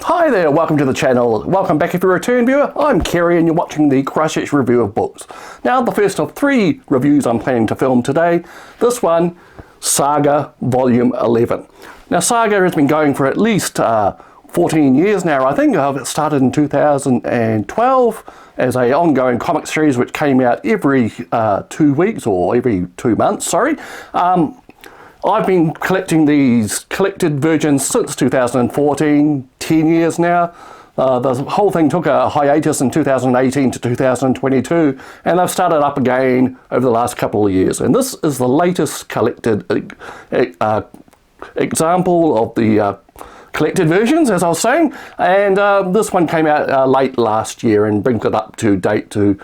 Hi there, welcome to the channel. Welcome back if you're a return viewer. I'm Kerry and you're watching the Christchurch review of books. Now the first of 3 reviews I'm planning to film today. This one, Saga Volume 11. Now Saga has been going for at least 14 years now, I think. It started in 2012 as an ongoing comic series which came out every 2 weeks or every 2 months, sorry. I've been collecting these collected versions since 2014, 10 years now. The whole thing took a hiatus in 2018 to 2022, and I've started up again over the last couple of years. And this is the latest collected example of the collected versions, as I was saying. And this one came out late last year and brings it up to date to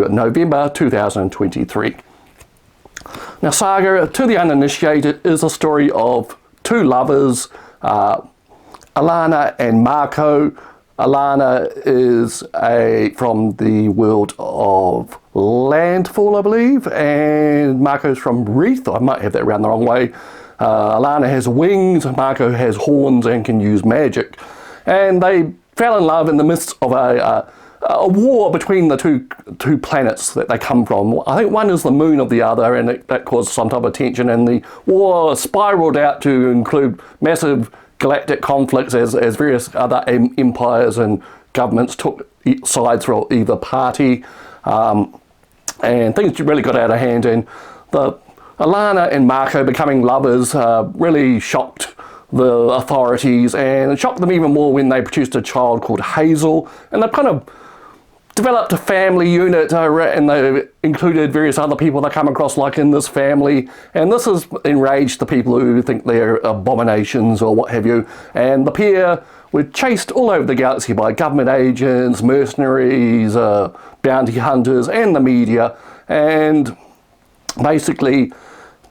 November 2023. Now Saga, to the uninitiated, is a story of 2 lovers, Alana and Marco. Alana is from the world of Landfall, I believe, and Marco's from Wreath. I might have that around the wrong way. Alana has wings, Marco has horns and can use magic. And they fell in love in the midst of a war between the two planets that they come from. I think one is the moon of the other, and that caused some type of tension, and the war spiraled out to include massive galactic conflicts as various other empires and governments took sides for either party, and things really got out of hand, and the Alana and Marco becoming lovers really shocked the authorities, and it shocked them even more when they produced a child called Hazel, and they've kind of developed a family unit, and they included various other people they come across like in this family, and this has enraged the people who think they're abominations or what have you, and the pair were chased all over the galaxy by government agents, mercenaries, bounty hunters and the media, and basically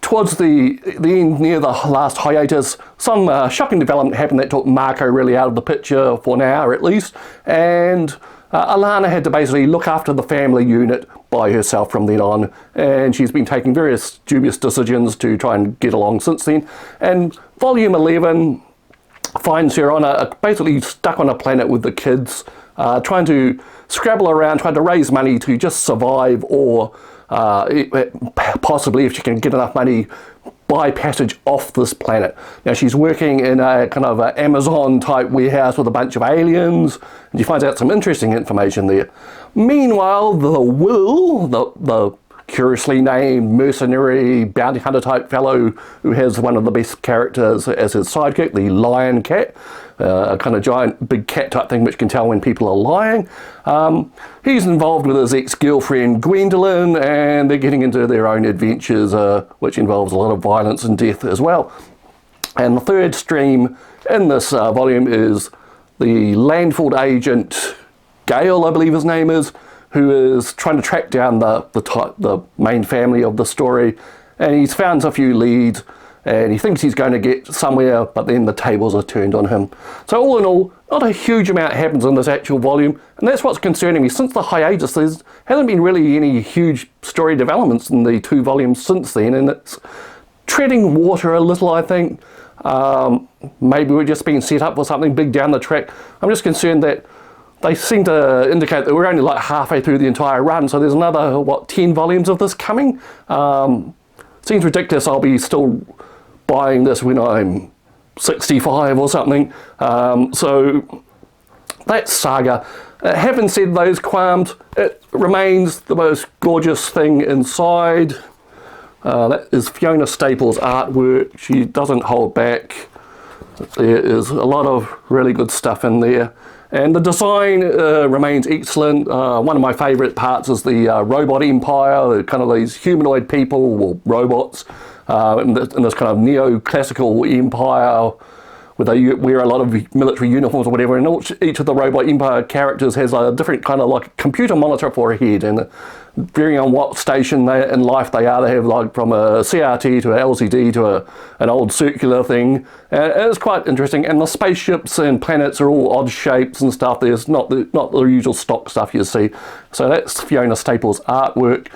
towards the end, near the last hiatus, some shocking development happened that took Marco really out of the picture for now at least, and Alana had to basically look after the family unit by herself from then on, and she's been taking various dubious decisions to try and get along since then. And Volume 11 finds her on basically stuck on a planet with the kids, trying to scrabble around, trying to raise money to just survive, or possibly, if she can get enough money, buy passage off this planet. Now she's working in a kind of an Amazon type warehouse with a bunch of aliens, and she finds out some interesting information there. Meanwhile, the curiously named mercenary bounty hunter type fellow who has one of the best characters as his sidekick, the lion cat, a kind of giant big cat type thing which can tell when people are lying. He's involved with his ex-girlfriend Gwendolyn, and they're getting into their own adventures, which involves a lot of violence and death as well. And the third stream in this volume is the Landfall agent Gale, I believe his name is, who is trying to track down the main family of the story, and he's found a few leads, and he thinks he's going to get somewhere, but then the tables are turned on him. So all in all, not a huge amount happens in this actual volume, and that's what's concerning me. Since the hiatus, there hasn't been really any huge story developments in the 2 volumes since then, and it's treading water a little, I think. Maybe we're just being set up for something big down the track. I'm just concerned that they seem to indicate that we're only like halfway through the entire run, so there's another, 10 volumes of this coming? Seems ridiculous I'll be still buying this when I'm 65 or something. So that's Saga. Having said those qualms, it remains the most gorgeous thing inside. That is Fiona Staples' artwork. She doesn't hold back. There is a lot of really good stuff in there. And the design remains excellent. One of my favourite parts is the robot empire, kind of these humanoid people, or robots, in this kind of neoclassical empire where they wear a lot of military uniforms or whatever, and each of the robot empire characters has a different kind of like computer monitor for a head, and varying on what station in life they are, they have like from a CRT to an LCD to an old circular thing, and it's quite interesting. And the spaceships and planets are all odd shapes and stuff. There's not the usual stock stuff you see. So that's Fiona Staples' artwork.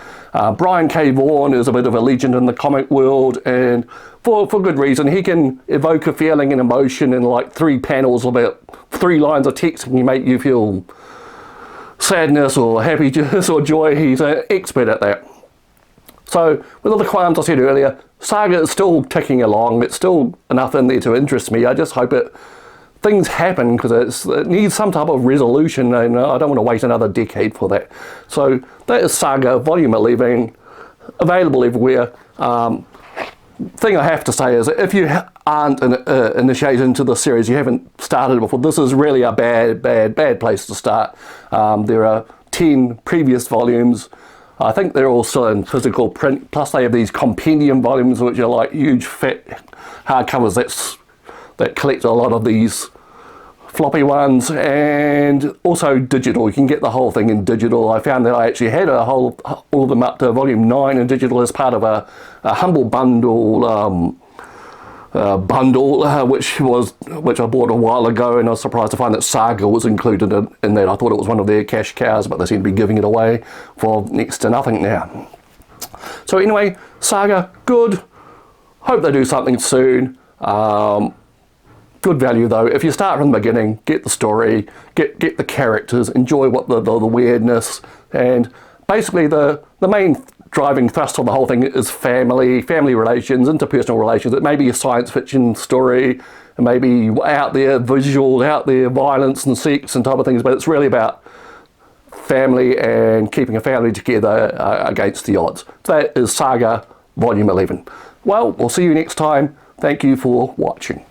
Brian K. Vaughan is a bit of a legend in the comic world, and for good reason. He can evoke a feeling and emotion in like 3 panels about 3 lines of text can make you feel sadness or happiness or joy. He's an expert at that. So with all the qualms I said earlier, Saga is still ticking along. It's still enough in there to interest me. I just hope things happen, because it needs some type of resolution, and I don't want to wait another decade for that. So that is Saga Volume 11, available everywhere. Thing I have to say is, if you aren't initiated into the series, you haven't started before, this is really a bad place to start. There are 10 previous volumes. I think they're all still in physical print, plus they have these compendium volumes, which are like huge fat hardcovers that collect a lot of these floppy ones, and also digital. You can get the whole thing in digital. I found that I actually had all of them up to volume 9 in digital as part of a humble bundle which I bought a while ago, and I was surprised to find that Saga was included in that. I thought it was one of their cash cows, but they seem to be giving it away for next to nothing now. So anyway, Saga, good. Hope they do something soon. Good value though. If you start from the beginning, get the story, get the characters, enjoy what the weirdness, and basically the main driving thrust of the whole thing is family relations, interpersonal relations. It may be a science fiction story, it may be out there visuals, out there violence and sex and type of things, but it's really about family and keeping a family together against the odds. That is Saga Volume 11. Well, we'll see you next time. Thank you for watching.